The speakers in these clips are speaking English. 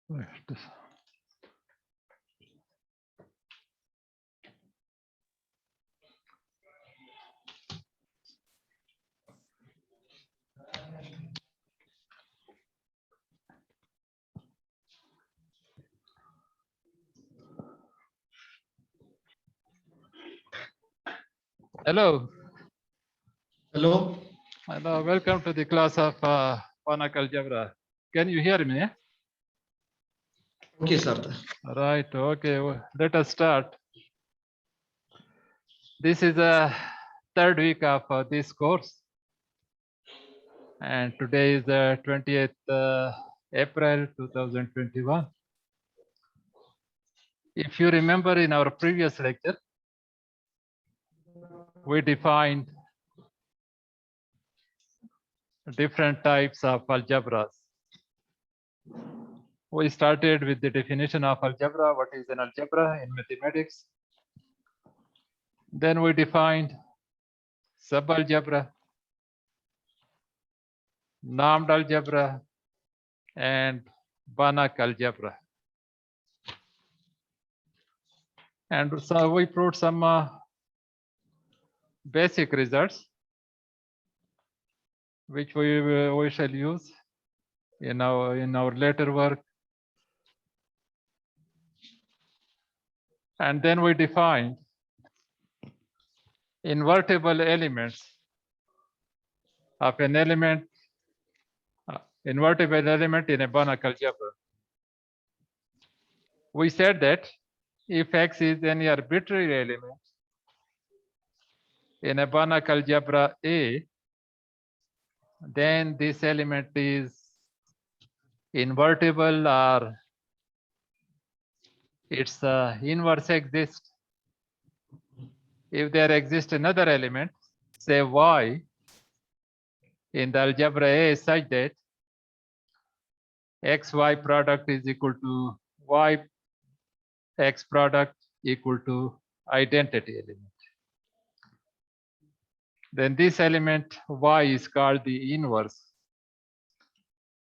Hello. Hello. Hello. Welcome to the class of Banach algebra. Can you hear me? Okay, sir. Right. Okay. Let us start. This is the third week of this course, and today is the 20th April 2021. If you remember, in our previous lecture, we defined different types of algebras. We started with the definition of algebra. What is an algebra in mathematics? Then we defined subalgebra, normed algebra, and Banach algebra. And so we proved some basic results, which we shall use in our later work. And then we defined invertible elements of an element, invertible element in a Banach algebra. We said that if X is any arbitrary element in a Banach algebra A, then this element is invertible or its inverse exists. If there exists another element, say Y, in the algebra A such that XY product is equal to Y X product equal to identity element. Then this element Y is called the inverse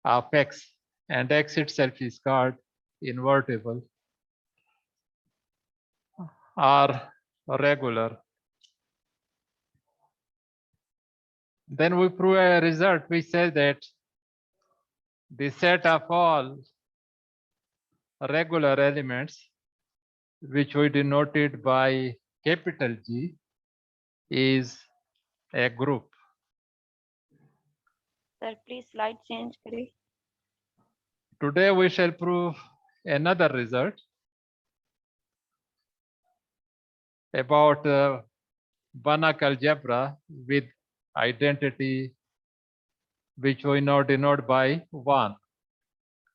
of X, and X itself is called invertible or regular. Then we prove a result. We say that the set of all regular elements, which we denoted by capital G, is a group. Sir, please slide change करिए. Today we shall prove another result about Banach algebra with identity, which we now denote by 1.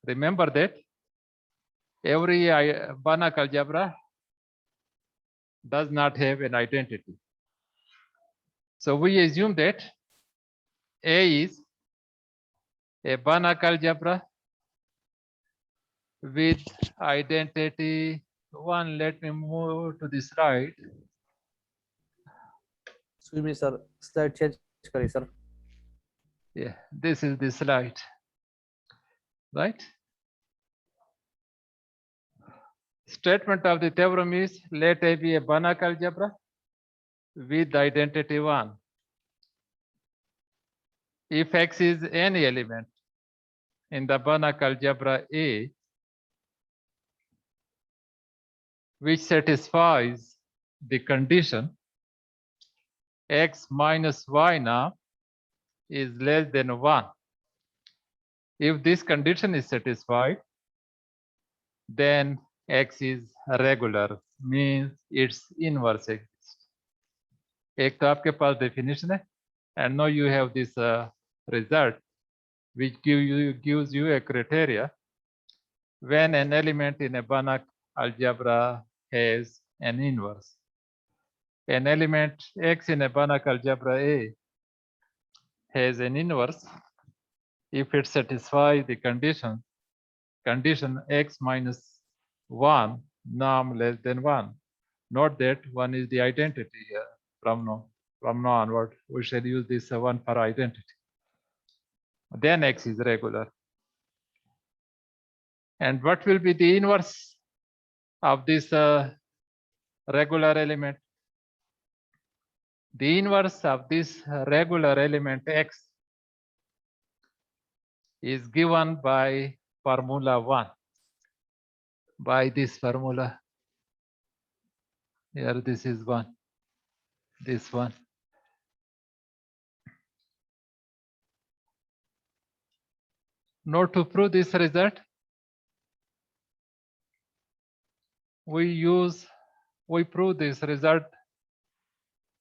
Remember that every Banach algebra does not have an identity. So we assume that A is a Banach algebra with identity 1. Let me move to the slide. Excuse me, sir. Slide change करिए, sir. Yeah, this is the slide, right? Statement of the theorem is let A be a Banach algebra with identity 1. If X is any element in the Banach algebra A which satisfies the condition X minus Y now is less than 1. If this condition is satisfied, then X is regular, means its inverse exists. एक तो आपके पास definition है, and now you have this result which gives you a criteria when an element in a Banach algebra has an inverse. An element X in a Banach algebra A has an inverse if it satisfies the condition X minus 1 norm less than 1. Note that 1 is the identity here. From now onward, we shall use this 1 for identity. Then X is regular. And what will be the inverse of this regular element? The inverse of this regular element x is given by formula 1, by this formula. Here this is 1, this one. Now to prove this result, we prove this result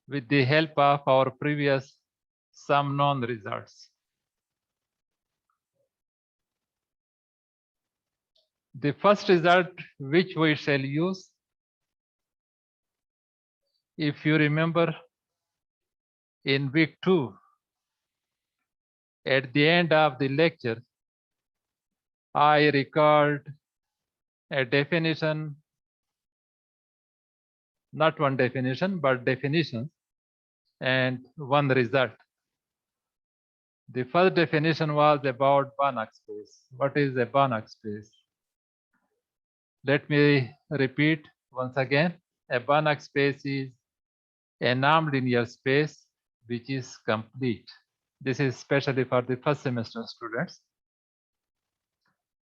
with the help of our previous some known results. The first result which we shall use, if you remember, in week 2, at the end of the lecture, I recalled a definition, not one definition, but definitions, and one result. The first definition was about Banach space. What is a Banach space? Let me repeat once again. A Banach space is a nonlinear space which is complete. This is especially for the first semester students.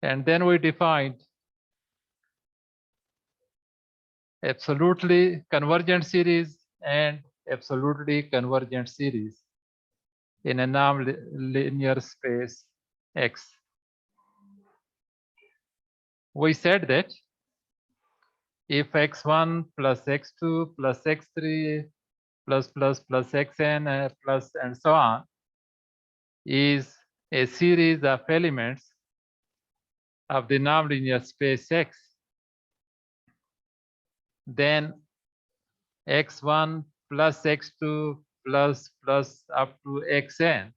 And then we defined absolutely convergent series and absolutely convergent series in a nonlinear space X. We said that if x1 plus x2 plus x3 plus xn plus and so on is a series of elements of the nonlinear space X, then x1 plus x2 plus up to xn,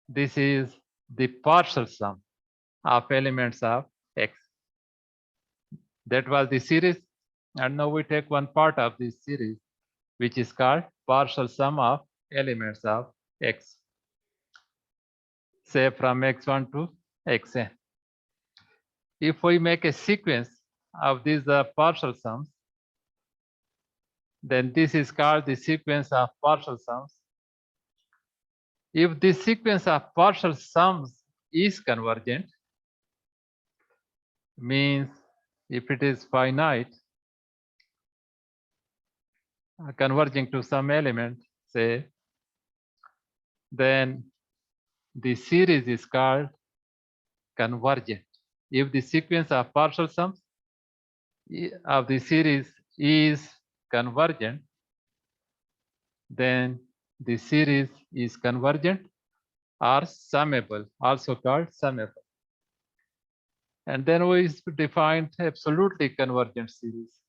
this is the partial sum of elements of X. That was the series, and now we take one part of this series, which is called partial sum of elements of X, say from x1 to xn. If we make a sequence of these partial sums, then this is called the sequence of partial sums. If this sequence of partial sums is convergent, means if it is finite, converging to some element, say, then the series is called convergent. If the sequence of partial sums of the series is convergent, then the series is convergent or summable, also called summable. And then we defined absolutely convergent series.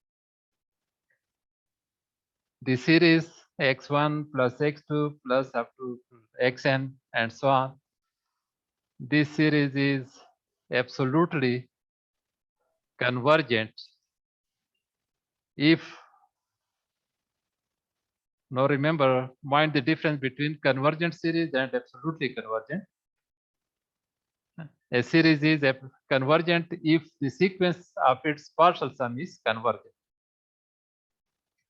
The series x1 plus x2 plus up to xn and so on. This series is absolutely convergent if, now remember, mind the difference between convergent series and absolutely convergent. A series is convergent if the sequence of its partial sum is convergent.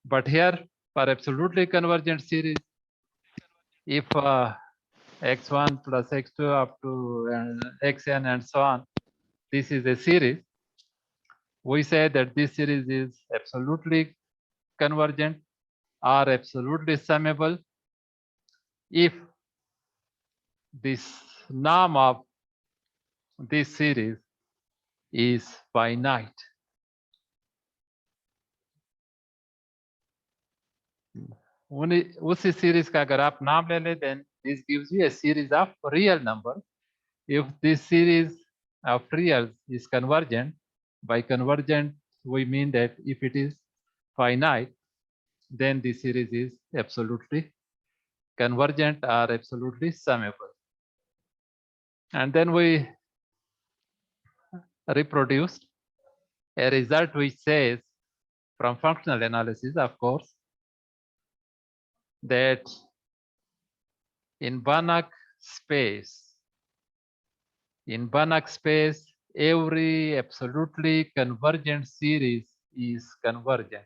But here, for absolutely convergent series, if x1 plus x2 up to xn and so on, this is a series, we say that this series is absolutely convergent or absolutely summable if this norm of this series is finite. उसी series का अगर आप नाम ले लें, then this gives you a series of real number. If this series of reals is convergent, by convergent we mean that if it is finite, then the series is absolutely convergent or absolutely summable. And then we reproduced a result which says, from functional analysis, of course, that in Banach space, every absolutely convergent series is convergent.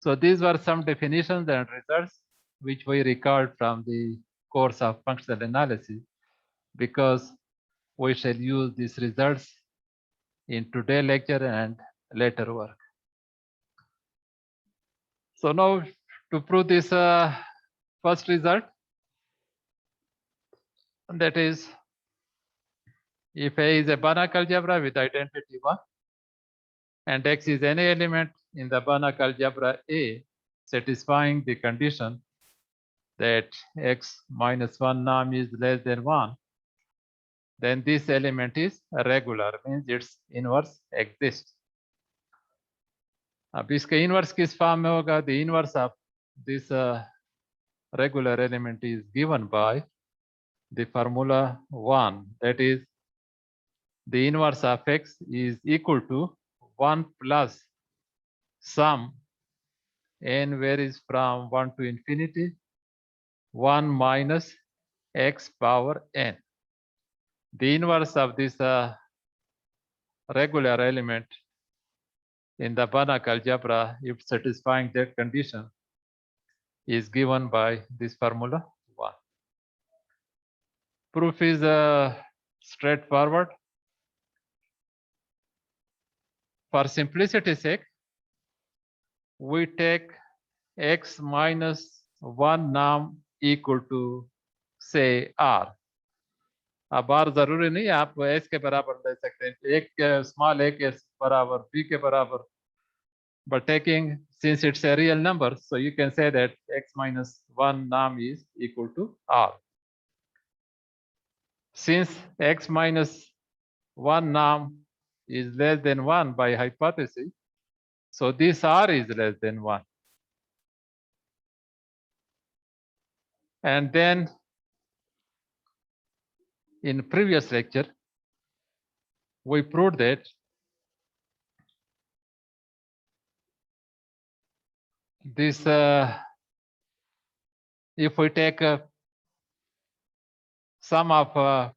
So these were some definitions and results which we recalled from the course of functional analysis, because we shall use these results in today's lecture and later work. So now to prove this first result, that is, if A is a Banach algebra with identity 1 and X is any element in the Banach algebra A satisfying the condition that X minus 1 norm is less than 1, then this element is regular, means its inverse exists. अब इसके inverse किस form में होगा? The inverse of this regular element is given by the formula 1, that is, the inverse of X is equal to 1 plus sum n varies from 1 to infinity 1 minus x power n. The inverse of this regular element in the Banach algebra, if satisfying that condition, is given by this formula 1. Proof is straightforward. For simplicity's sake, we take x minus 1 norm equal to say r. अब r जरूरी नहीं, आप s के बराबर ले सकते हैं, एक स्मॉल a के बराबर, b के बराबर, but taking, since it's a real number, so you can say that x minus 1 norm is equal to r. Since x minus 1 norm is less than 1 by hypothesis, so this r is less than 1. And then in previous lecture, we proved that this, if we take sum of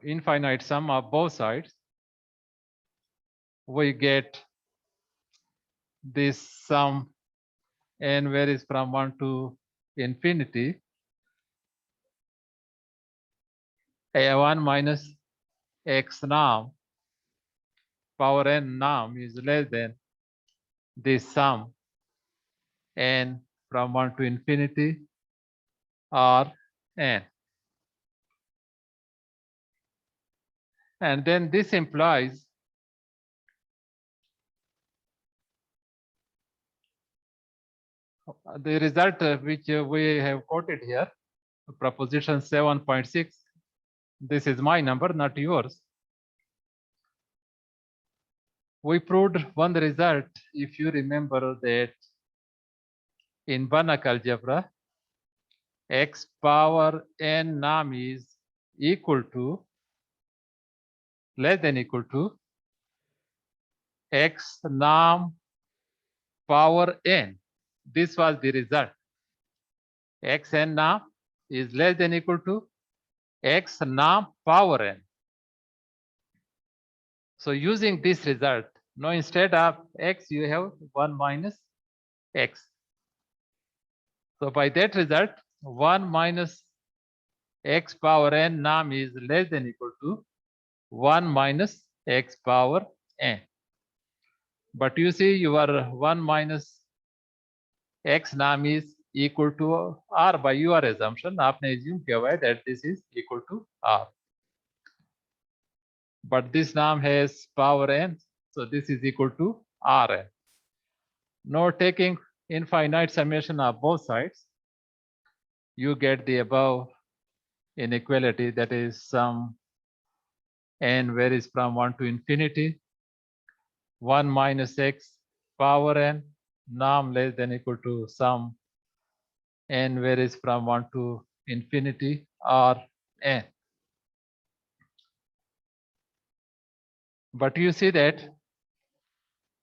infinite sum of both sides, we get this sum n varies from 1 to infinity, a1 minus x norm power n norm is less than this sum n from 1 to infinity r n. And then this implies the result which we have quoted here, proposition 7.6. This is my number, not yours. We proved one result, if you remember, that in Banach algebra, x power n norm is equal to, less than equal to, x norm power n. This was the result. X n norm is less than equal to x norm power n. So using this result, now instead of x, you have 1 minus x. So by that result, 1 minus x power n norm is less than equal to 1 minus x power n. But you see, your 1 minus x norm is equal to r by your assumption. आपने assume किया हुआ है that this is equal to r. But this norm has power n, so this is equal to rn. Now taking infinite summation of both sides, you get the above inequality, that is sum n varies from 1 to infinity 1 minus x power n norm less than equal to sum n varies from 1 to infinity r n. But you see that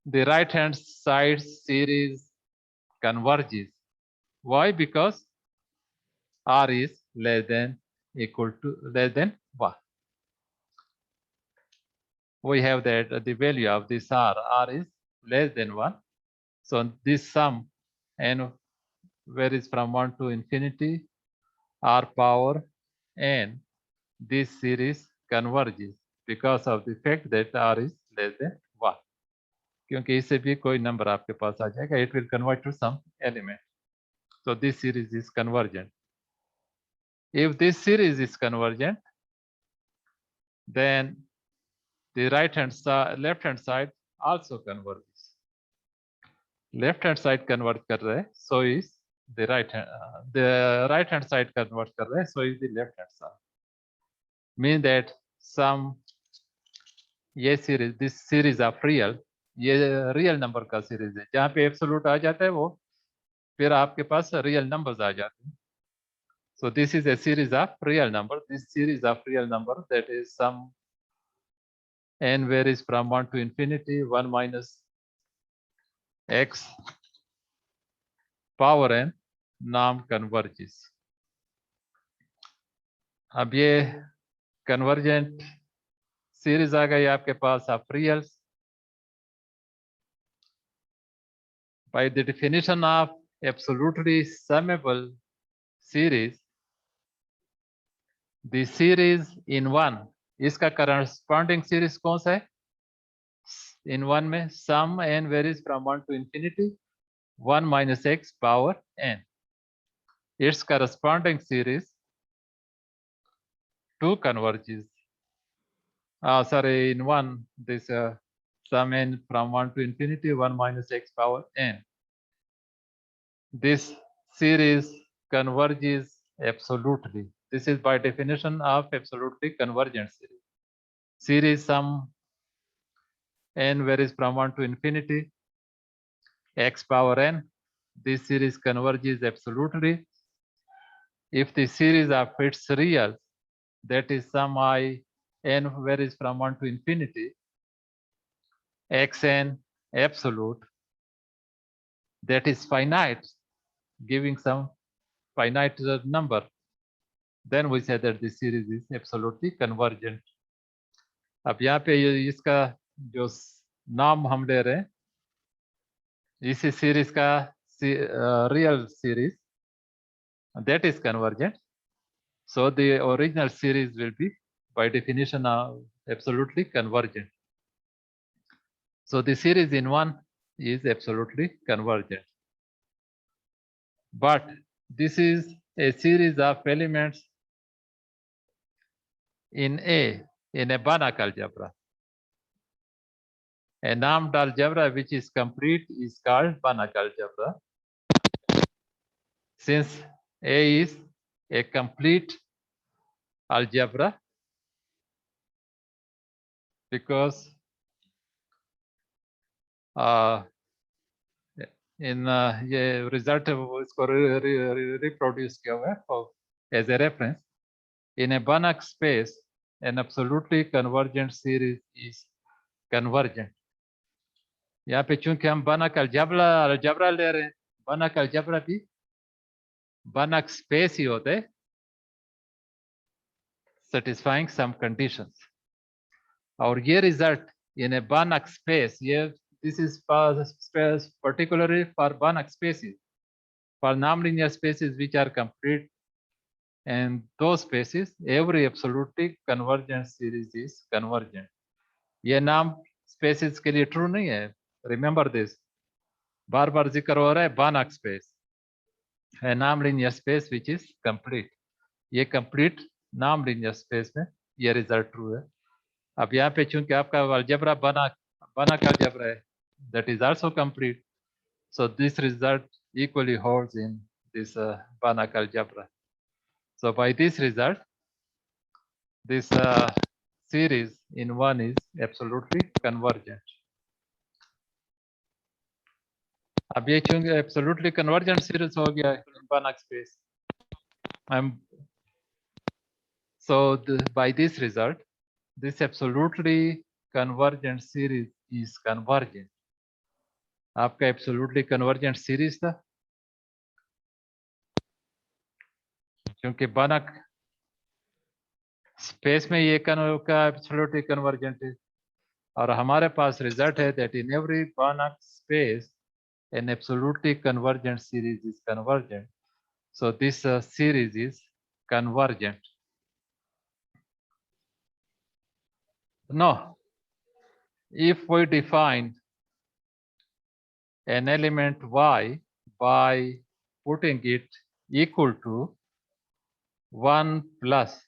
the right hand side series converges. Why? Because r is less than equal to less than 1. we have that the value of this r is less than 1. So this sum n varies from 1 to infinity r power n. This series converges because of the fact that r is less than 1. क्योंकि इससे भी कोई number आपके पास आ जाएगा, it will convert to some element. So this series is convergent. If this series is convergent, then the left hand side also converges. Left hand side convert कर रहे हैं, so is the right hand side convert कर रहे हैं, so is the left hand side. Mean that some ये series, this series of real, ये real number का series है. जहाँ पे absolute आ जाता है वो फिर आपके पास real numbers आ जाते हैं. So this is a series of real number. This series of real number, that is some n varies from 1 to infinity, 1 minus x power n नाम converges. अब ये convergent series आ गई आपके पास of reals. By the definition of absolutely summable series, the series in one, इसका corresponding series कौन सा है? In one में sum n varies from 1 to infinity, 1 minus x power n. Its corresponding series 2 converges. Sorry, in one, this sum n from 1 to infinity, 1 minus x power n. This series converges absolutely. This is by definition of absolutely convergent series. Series sum n varies from 1 to infinity, x power n. This series converges absolutely if the series of its reals, that is sum I n varies from 1 to infinity, xn absolute, that is finite, giving some finite number, then we say that the series is absolutely convergent. अब यहाँ पे इसका जो नाम हम ले रहे हैं, इसी सीरीज का real series, that is convergent. So the original series will be by definition absolutely convergent. So the series in one is absolutely convergent. But this is a series of elements in a Banach algebra. A normed algebra which is complete is called Banach algebra. Since A is a complete algebra, because in ये result इसको reproduce किया हुआ है as a reference. In a Banach space, an absolutely convergent series is convergent. यहाँ पे चूंकि हम Banach algebra ले रहे हैं, Banach algebra भी Banach space ही होते हैं, satisfying some conditions. और ये result in a Banach space, ये this is space particularly for Banach spaces, for nonlinear spaces which are complete, and those spaces every absolutely convergent series is convergent. ये नाम spaces के लिए true नहीं है. Remember this. बार बार जिक्र हो रहा है Banach space, a nonlinear space which is complete. ये complete nonlinear space में ये result true है. अब यहाँ पे चूंकि आपका algebra Banach algebra है, that is also complete. So this result equally holds in this Banach algebra. So by this result, this series in one is absolutely convergent. अब ये चूंकि absolutely convergent series हो गया in Banach space. So by this result, this absolutely convergent series is convergent. आपका absolutely convergent series था, क्योंकि Banach space में ये का absolutely convergent है. और हमारे पास रिजल्ट है that in every Banach space an absolutely convergent series is convergent. So this series is convergent. Now, if we define an element y by putting it equal to 1 plus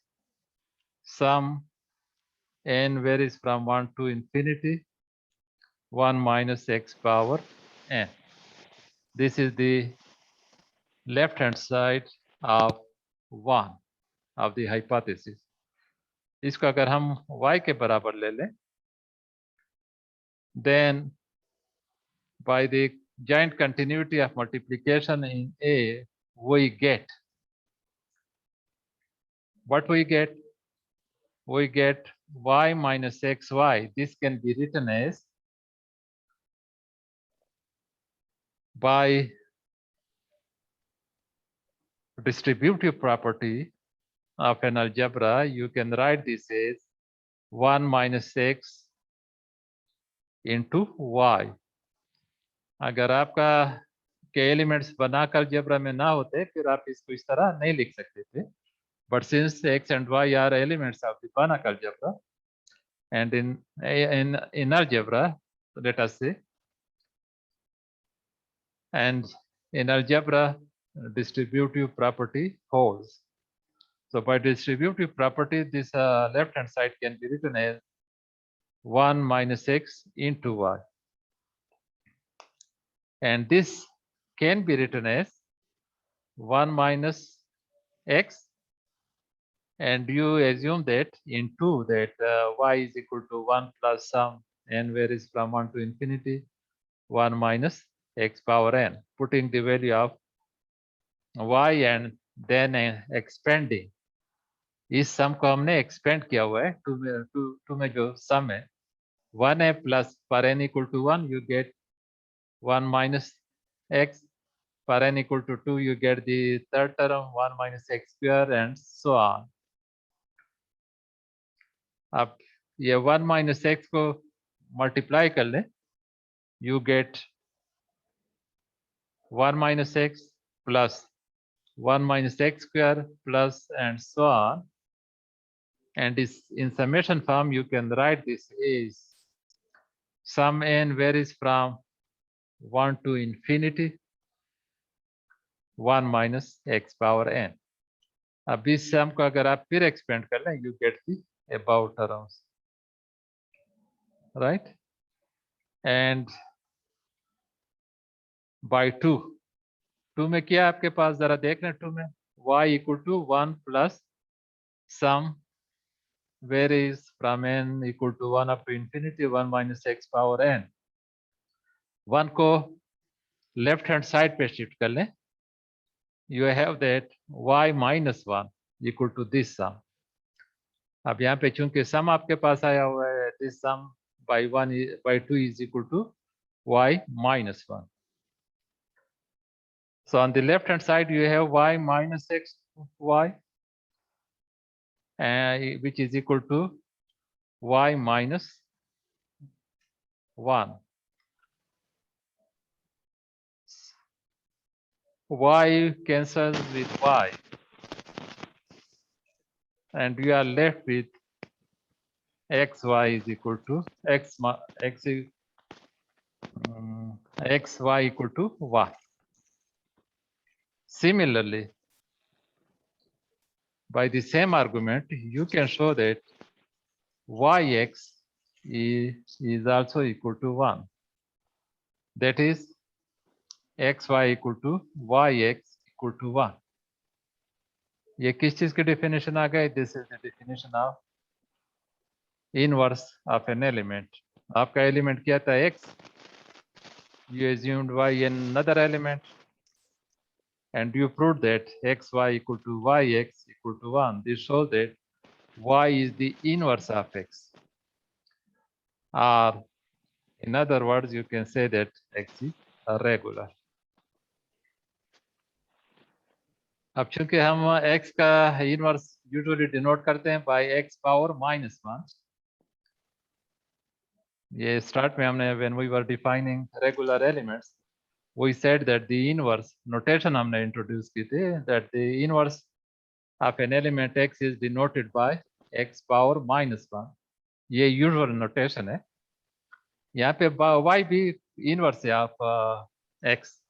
sum n varies from 1 to infinity 1 minus x power n. This is the left hand side of 1 of the hypothesis. इसको अगर हम y के बराबर ले लें, then by the joint continuity of multiplication in A, we get what we get? We get y minus xy. This can be written as by distributive property of an algebra, you can write this as 1 minus x into y. अगर आपका के elements बनाकर algebra में ना होते फिर आप इसको इस तरह नहीं लिख सकते थे. But since x and y are elements of the Banach algebra, and in algebra, let us say, and in algebra, distributive property holds. So by distributive property, this left hand side can be written as 1 minus x into y. And this can be written as 1 minus x, and you assume that into that y is equal to 1 plus sum n varies from 1 to infinity 1 minus x power n, putting the value of y and then expanding. इस सम को हमने expand किया हुआ है to में जो सम है 1 है प्लस पर n equal to 1 you get 1 minus x, for n equal to 2 you get the third term 1 minus x square and so on. अब ये 1 minus x को मल्टीप्लाई कर ले, you get 1 minus x plus 1 minus x square plus and so on, and this in summation form you can write this as sum n varies from 1 to infinity 1 minus x power n. अब इस सम को अगर आप फिर expand कर लें you get the above terms, right? And by 2 में क्या आपके पास जरा देख लें 2 में y equal to 1 plus sum varies from n equal to 1 up to infinity 1 minus x power n. 1 को लेफ्ट हैंड साइड पे शिफ्ट कर लें, you have that y minus 1 equal to this sum. अब यहाँ पे चूंकि सम आपके पास आया हुआ है this sum by 2 is equal to y minus 1. So on the left hand side you have y minus x y which is equal to y minus 1. Y cancels with y and we are left with xy is equal to xy equal to y. Similarly, by the same argument, you can show that yx is also equal to 1. That is xy equal to yx equal to 1. ये किस चीज की definition आ गई? This is the definition of inverse of an element. आपका element क्या था? x. You assumed y in another element and you proved that xy equal to yx equal to 1. This shows that y is the inverse of x. Or in other words, you can say that x is regular. अब चूंकि हम x का inverse usually denote करते हैं bye x power -1, ये start में हमने when we were defining regular elements, we said that the inverse notation हमने introduce की थी that the inverse of an element x is denoted by x power -1. ये usual notation है. यहाँ पे y भी inverse है of x.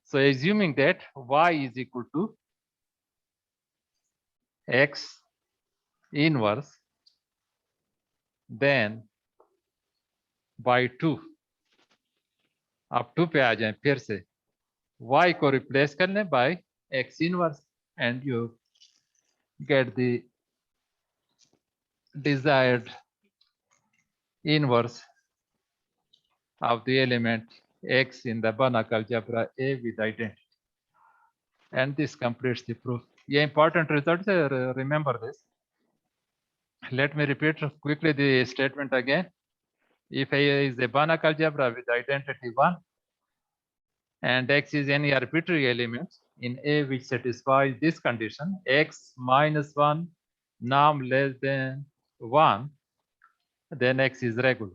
So assuming that y is equal to x inverse, then by 2 आप 2 पे आ जाएं फिर से y को रिप्लेस कर लें by x inverse and you get the desired inverse of the element x in the Banach algebra A with identity. And this completes the proof. ये important result है, remember this. Let me repeat quickly the statement again. If A is a Banach algebra with identity 1 and x is any arbitrary element in A which satisfies this condition, x minus 1 norm less than 1, then x is regular.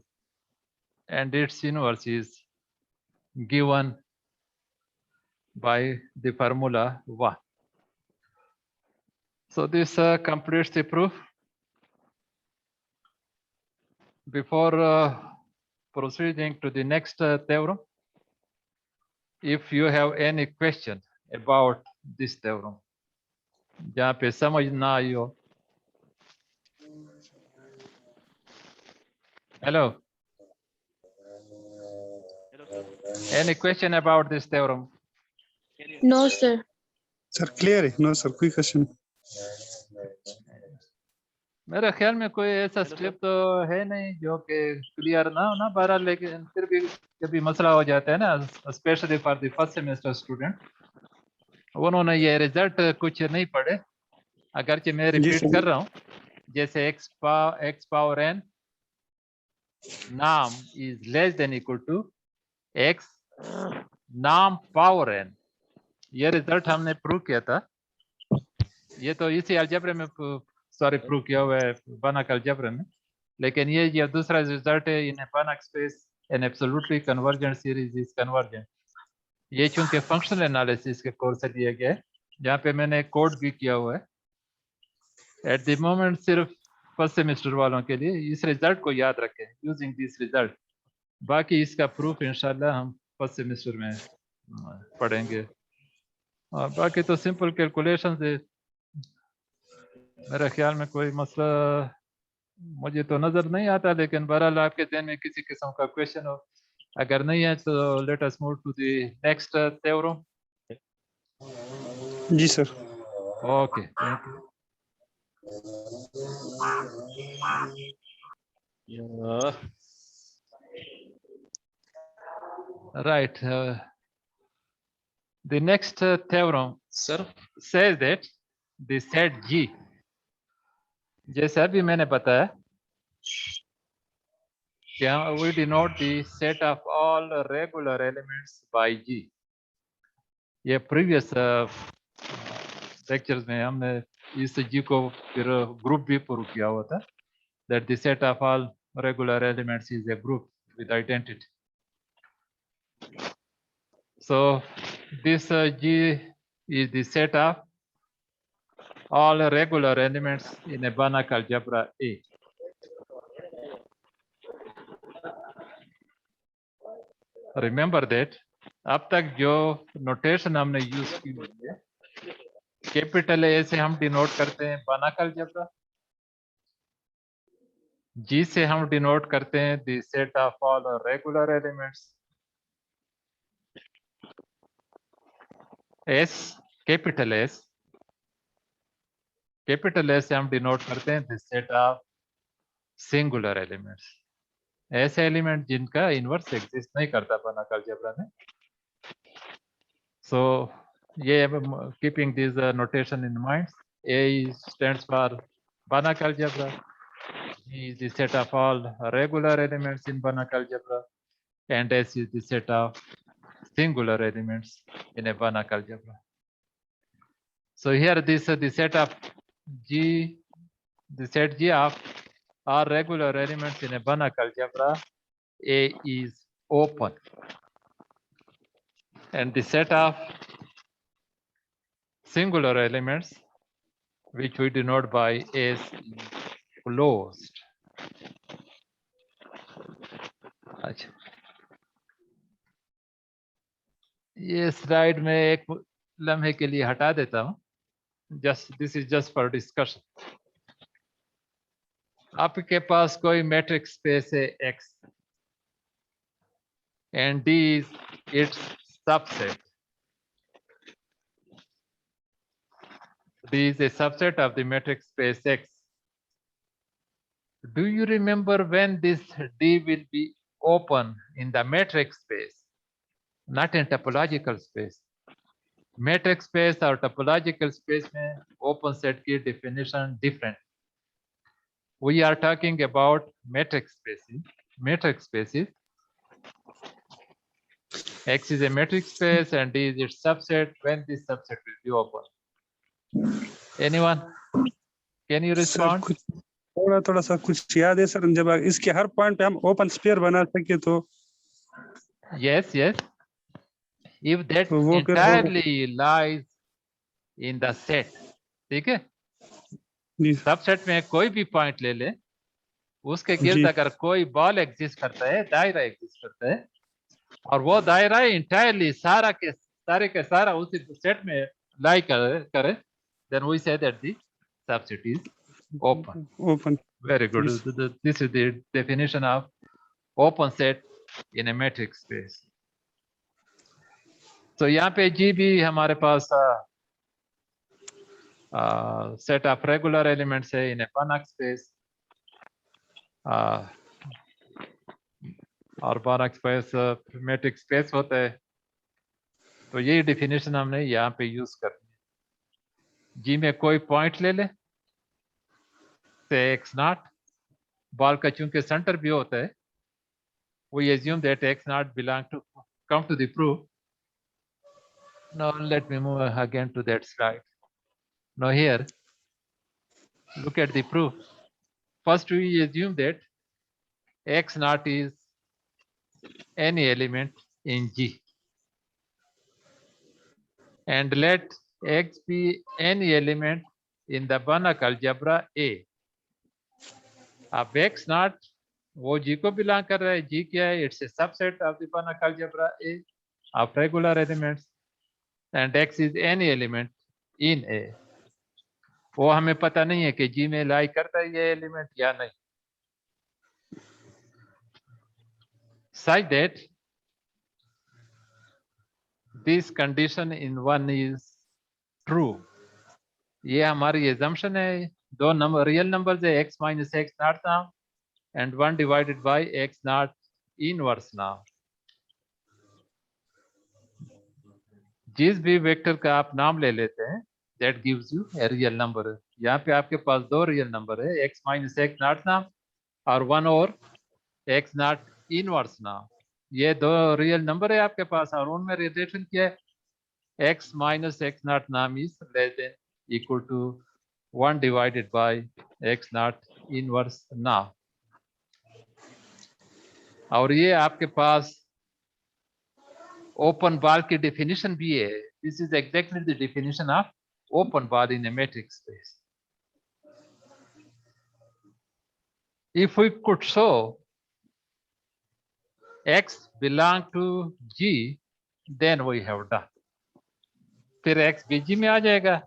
And its inverse is given by the formula 1. So this completes the proof. Before proceeding to the next theorem, if you have any question about this theorem, जहाँ पे समझ ना आई हो. Hello. Any question about this theorem? No, sir. Sir, clear. No, sir. Quick question. मेरे ख्याल में कोई ऐसा स्टेप तो है नहीं जो कि क्लियर ना हो ना, बहरहाल लेकिन फिर भी कभी मसला हो जाता है ना, specially for the first semester student. उन्होंने ये रिजल्ट कुछ नहीं पढ़े, अगरचे मैं रिपीट कर रहा हूँ. जैसे x पावर n नाम is less than equal to x नाम पावर n. ये रिजल्ट हमने प्रूव किया था. ये तो इसी अलजेब्रा में प्रूव किया हुआ है Banach अलजेब्रा में. लेकिन ये दूसरा रिजल्ट है इन Banach space an absolutely convergent series is convergent. ये चूंकि फंक्शनल एनालिसिस के कोर्स से दिया गया है, जहाँ पे मैंने कोड भी किया हुआ है. एट द मोमेंट सिर्फ फर्स्ट सेमेस्टर वालों के लिए इस रिजल्ट को याद रखें, यूजिंग दिस रिजल्ट. बाकी इसका प्रूफ इंशाल्लाह हम फर्स्ट सेमेस्टर में पढ़ेंगे. और बाकी तो सिंपल कैलकुलेशन है. मेरे ख्याल में कोई मसला मुझे तो नजर नहीं आता, लेकिन बहरहाल आपके ध्यान में किसी किस्म का क्वेश्चन हो, अगर नहीं है तो let us move to the next theorem. जी sir. Okay, thank you. Right. The next theorem Sir, says that the set G, जैसे अभी मैंने बताया, we denote the set of all regular elements by G. ये previous lectures में हमने इस G को फिर group भी प्रूव किया हुआ था, that the set of all regular elements is a group with identity. So this G is the set of all regular elements in a Banach algebra A. Remember that अब तक जो notation हमने use की हुई है, capital A से हम denote करते हैं Banach algebra, G से हम डिनोट करते हैं the set of all regular elements, S capital S से हम डिनोट करते हैं the set of singular elements, ऐसे एलिमेंट जिनका इनवर्स एग्जिस्ट नहीं करता Banach algebra में. So ये keeping this notation in mind, A stands for Banach algebra, G is the set of all regular elements in Banach algebra, and S is the set of singular elements in a Banach algebra. So here this the set of G, the set G of are regular elements in a Banach algebra, A is open. And the set of singular elements, which we denote by S, is closed. अच्छा, ये slide में एक लम्हे के लिए हटा देता हूं. This is just for discussion. आपके पास कोई मैट्रिक्स स्पेस है X and D is its subset. D is a subset of the matrix space X. Do you remember when this D will be open in the matrix space, not in topological space? Matrix space और topological space में open set की definition different. We are talking about matrix spaces. Matrix spaces. X is a matrix space and D is its subset when this subset will be open. Anyone? Can you sir respond? कुछ थोड़ा सा कुछ याद है sir, जब इसके हर point पे हम ओपन स्फीयर बना सके तो Yes, yes. If that तो वो फिर entirely lies in the set, ठीक है? जी सबसेट में कोई भी पॉइंट ले ले, उसके गिर्द जी। अगर कोई बॉल एग्जिस्ट करता है, दायरा एग्जिस्ट करता है, और वो दायरा इंटायरली सारे के सारा उसी सेट में लाई करे, then we say that the subset is open. Open Very good. Yes. This is the definition of open set in a matrix space. So यहाँ पे G भी हमारे पास set of regular elements है in a Banach space. और Banach space matrix space होता है. तो यही definition हमने यहाँ पे use करनी है. G में कोई point ले ले, say x naught, बॉल का चूंकि सेंटर भी होता है, we assume that x naught belong to come to the proof. Now let me move again to that slide. Now here, look at the proof. First we assume that x naught is any element in G. And let x be any element in the Banach algebra A. अब x naught वो G को belong कर रहा है. G क्या है? It's a subset of the Banach algebra A of regular elements. And x is any element in A. वो हमें पता नहीं है कि G में लाई करता है ये एलिमेंट या नहीं. Such that this condition in one is true. ये हमारी assumption है. दो नंबर रियल नंबर्स है x minus x naught now and 1 divided by x naught inverse now. जिस भी वेक्टर का आप नाम ले लेते हैं, that gives you a real number. यहाँ पे आपके पास दो रियल नंबर है, x minus x naught now और 1 और x naught inverse now. ये दो रियल नंबर है आपके पास और उनमें रिलेशन क्या है? x minus x naught नाम is less than equal to 1 divided by x naught inverse now. और ये आपके पास ओपन बॉल की डेफिनेशन भी है. This is exactly the definition of open ball in A matrix space. If we could show x belong to G, then we have done. फिर x भी G में आ जाएगा,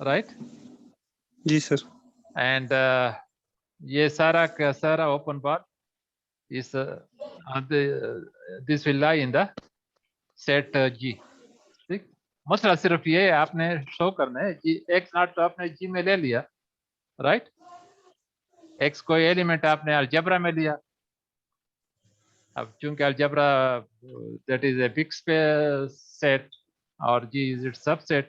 right? Ji sir. And ये सारा का सारा open ball is this will lie in the set G. ठीक? मसला सिर्फ ये आपने शो करना है. x naught तो आपने G में ले लिया, right? x कोई एलिमेंट आपने अलजेब्रा में लिया. अब चूंकि algebra that is a big set और G is its subset,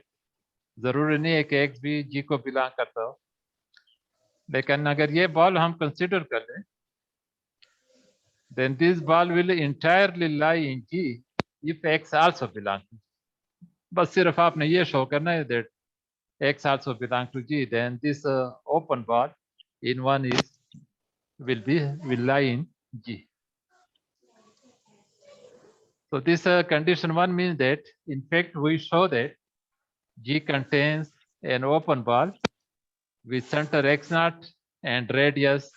जरूरी नहीं है कि x भी G को बिलोंग करता हो. लेकिन अगर ये बॉल हम कंसीडर कर लें, then this ball will entirely lie in G if x also belongs to G. बस सिर्फ आपने ये शो करना है that x also belongs to G, then this open ball in one is will lie in G. So this condition 1 means that in fact we show that G contains an open ball with center x naught and radius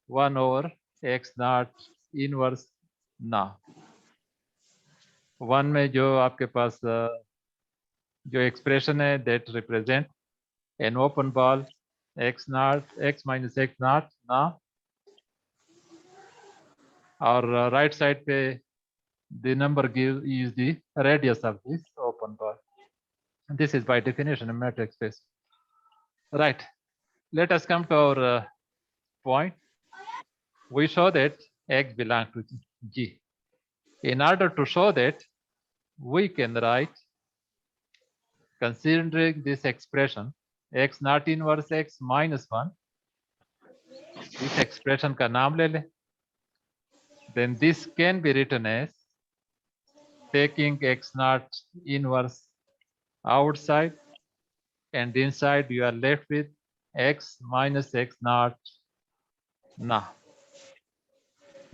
1 over x naught inverse ना 1 में जो आपके पास जो expression है that represent an open ball x naught x minus x naught ना और right side पे the number give is the radius of this open ball. This is by definition a matrix space. Right. Let us come to our point. We show that x belongs to G. In order to show that, we can write, considering this expression, x naught inverse x minus 1, this expression का नाम ले ले. Then this can be written as taking x naught inverse outside and inside you are left with x minus x naught ना.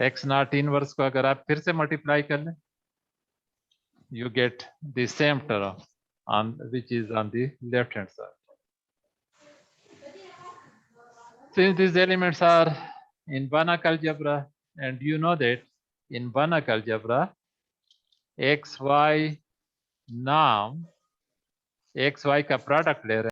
x naught inverse को अगर आप फिर से multiply कर लें, you get the same term on which is on the left hand side. Since these elements are in Banach algebra, and you know that in Banach algebra, x y नाम x y का product ले रहे हैं